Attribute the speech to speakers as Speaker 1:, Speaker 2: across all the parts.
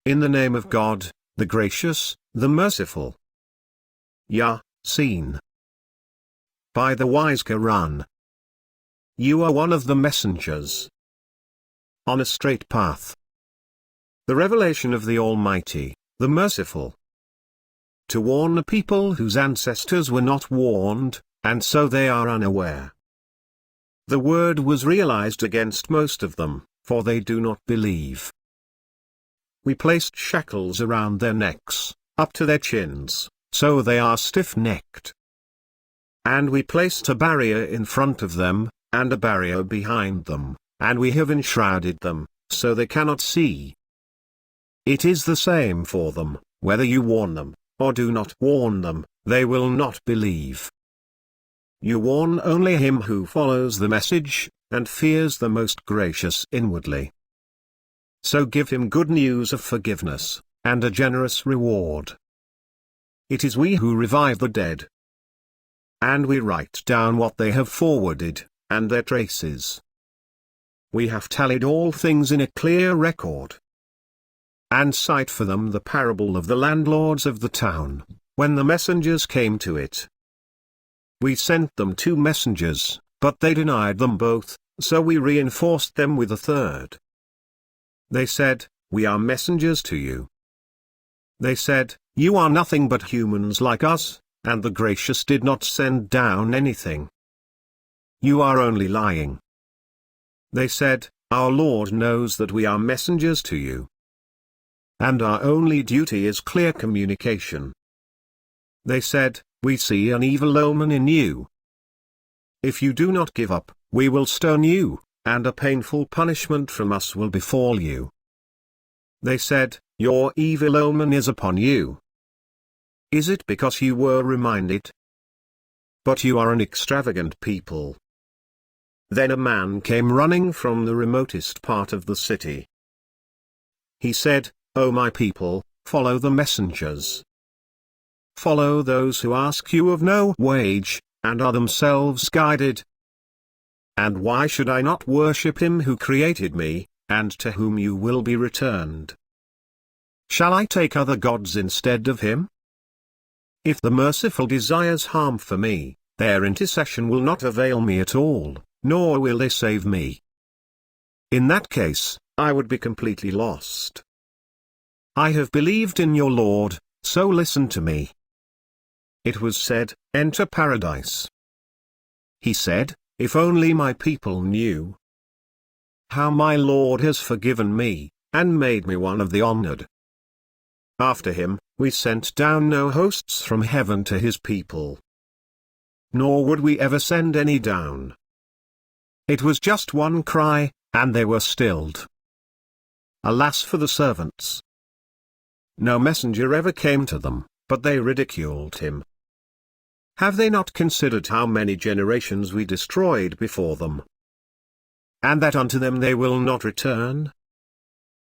Speaker 1: In the name of God, the gracious, the merciful. Yasin. By the wise Quran. You are one of the messengers on a straight path. The revelation of the Almighty, the Merciful. To warn a people whose ancestors were not warned, and so they are unaware. The word was realized against most of them, for they do not believe. We placed shackles around their necks, up to their chins, so they are stiff-necked. And we placed a barrier in front of them, and a barrier behind them, and we have enshrouded them, so they cannot see. It is the same for them, whether you warn them, or do not warn them, they will not believe. You warn only him who follows the message, and fears the most gracious inwardly. So give him good news of forgiveness, and a generous reward. It is we who revive the dead. And we write down what they have forwarded, and their traces. We have tallied all things in a clear record. And cite for them the parable of the landlords of the town, when the messengers came to it. We sent them 2 messengers, but they denied them both, so we reinforced them with a third. They said, "We are messengers to you." They said, "You are nothing but humans like us, and the gracious did not send down anything. You are only lying." They said, "Our Lord knows that we are messengers to you. And our only duty is clear communication." They said, "We see an evil omen in you. If you do not give up, we will stone you, and a painful punishment from us will befall you." They said, "Your evil omen is upon you. Is it because you were reminded? But you are an extravagant people." Then a man came running from the remotest part of the city. He said, "O my people, follow the messengers. Follow those who ask you of no wage, and are themselves guided. And why should I not worship him who created me, and to whom you will be returned? Shall I take other gods instead of him? If the merciful desires harm for me, their intercession will not avail me at all, nor will they save me. In that case, I would be completely lost. I have believed in your Lord, so listen to me." It was said, "Enter paradise." He said, "If only my people knew how my Lord has forgiven me, and made me one of the honored." After him, we sent down no hosts from heaven to his people. Nor would we ever send any down. It was just one cry, and they were stilled. Alas for the servants! No messenger ever came to them, but they ridiculed him. Have they not considered how many generations we destroyed before them? And that unto them they will not return?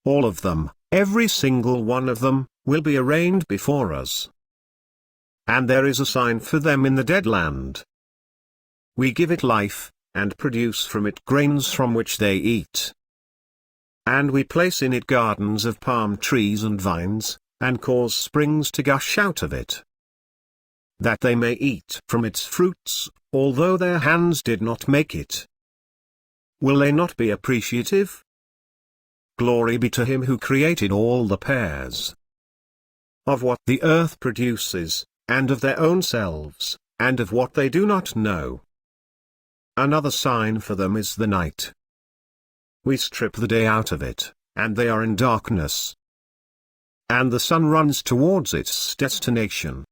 Speaker 1: All of them, every single one of them, will be arraigned before us. And there is a sign for them in the dead land. We give it life, and produce from it grains from which they eat. And we place in it gardens of palm trees and vines, and cause springs to gush out of it, that they may eat from its fruits, although their hands did not make it. Will they not be appreciative? Glory be to him who created all the pairs of what the earth produces, and of their own selves, and of what they do not know. Another sign for them is the night. We strip the day out of it, and they are in darkness. And the sun runs towards its destination.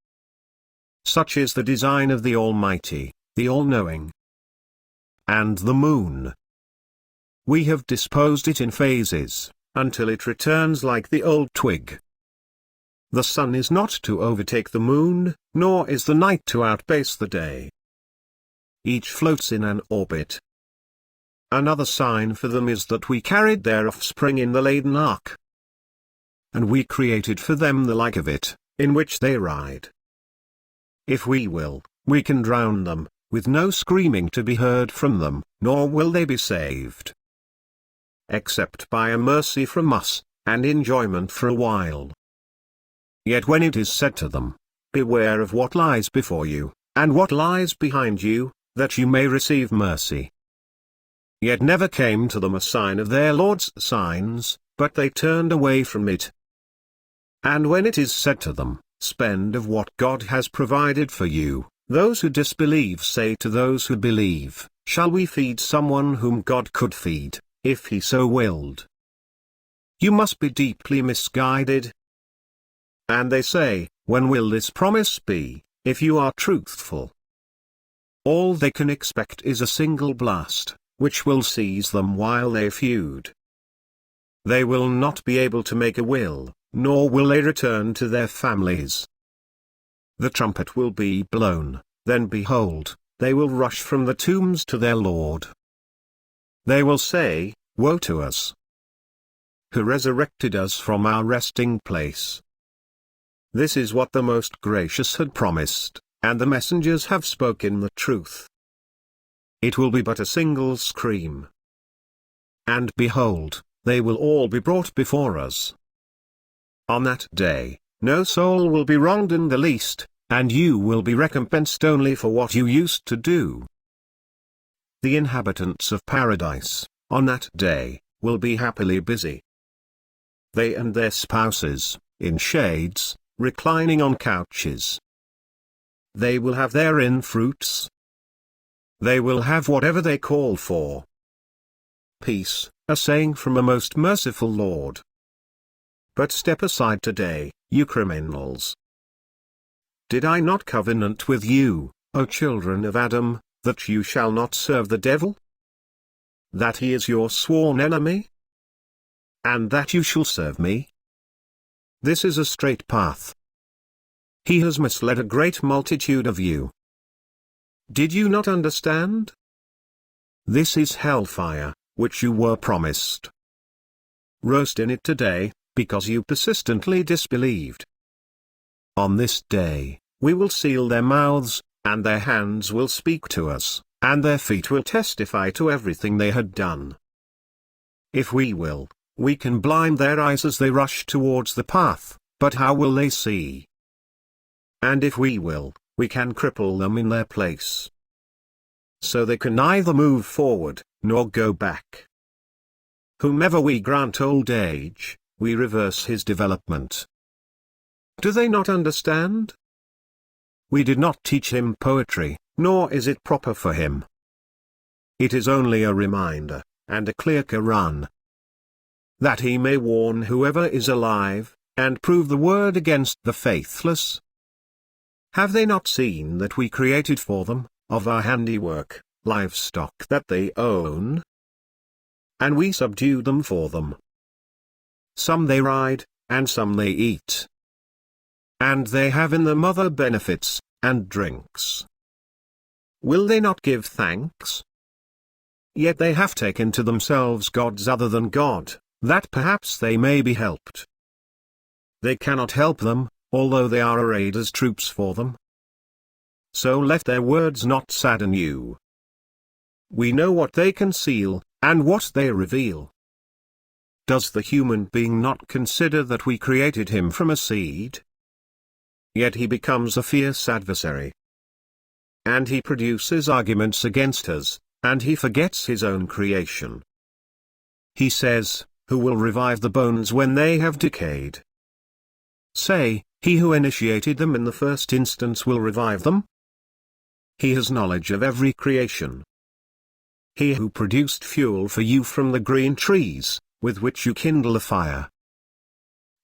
Speaker 1: Such is the design of the Almighty, the All-Knowing. And the moon. We have disposed it in phases, until it returns like the old twig. The sun is not to overtake the moon, nor is the night to outpace the day. Each floats in an orbit. Another sign for them is that we carried their offspring in the laden ark. And we created for them the like of it, in which they ride. If we will, we can drown them, with no screaming to be heard from them, nor will they be saved. Except by a mercy from us, and enjoyment for a while. Yet when it is said to them, beware of what lies before you, and what lies behind you, that you may receive mercy. Yet never came to them a sign of their Lord's signs, but they turned away from it. And when it is said to them, spend of what God has provided for you, those who disbelieve say to those who believe, shall we feed someone whom God could feed, if he so willed? You must be deeply misguided. And they say, when will this promise be, if you are truthful? All they can expect is a single blast, which will seize them while they feud. They will not be able to make a will, nor will they return to their families. The trumpet will be blown, then behold, they will rush from the tombs to their Lord. They will say, woe to us! Who resurrected us from our resting place? This is what the Most Gracious had promised, and the messengers have spoken the truth. It will be but a single scream. And behold, they will all be brought before us. On that day, no soul will be wronged in the least, and you will be recompensed only for what you used to do. The inhabitants of paradise, on that day, will be happily busy. They and their spouses, in shades, reclining on couches. They will have therein fruits. They will have whatever they call for. Peace, a saying from a most merciful Lord. But step aside today, you criminals. Did I not covenant with you, O children of Adam, that you shall not serve the devil? That he is your sworn enemy? And that you shall serve me? This is a straight path. He has misled a great multitude of you. Did you not understand? This is hellfire, which you were promised. Roast in it today, because you persistently disbelieved. On this day, we will seal their mouths, and their hands will speak to us, and their feet will testify to everything they had done. If we will, we can blind their eyes as they rush towards the path, but how will they see? And if we will, we can cripple them in their place. So they can neither move forward, nor go back. Whomever we grant old age, we reverse his development. Do they not understand? We did not teach him poetry, nor is it proper for him. It is only a reminder, and a clear Quran, that he may warn whoever is alive, and prove the word against the faithless. Have they not seen that we created for them, of our handiwork, livestock that they own? And we subdue them for them. Some they ride, and some they eat. And they have in them other benefits, and drinks. Will they not give thanks? Yet they have taken to themselves gods other than God, that perhaps they may be helped. They cannot help them, although they are arrayed as troops for them. So let their words not sadden you. We know what they conceal, and what they reveal. Does the human being not consider that we created him from a seed? Yet he becomes a fierce adversary. And he produces arguments against us, and he forgets his own creation. He says, who will revive the bones when they have decayed? Say, he who initiated them in the first instance will revive them? He has knowledge of every creation. He who produced fuel for you from the green trees, with which you kindle a fire.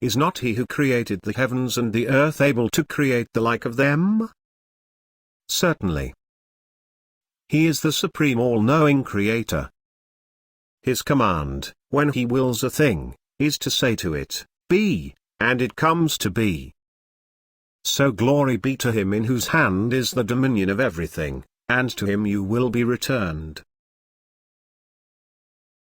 Speaker 1: Is not he who created the heavens and the earth able to create the like of them? Certainly. He is the supreme all-knowing creator. His command, when he wills a thing, is to say to it, be, and it comes to be. So glory be to him in whose hand is the dominion of everything, and to him you will be returned.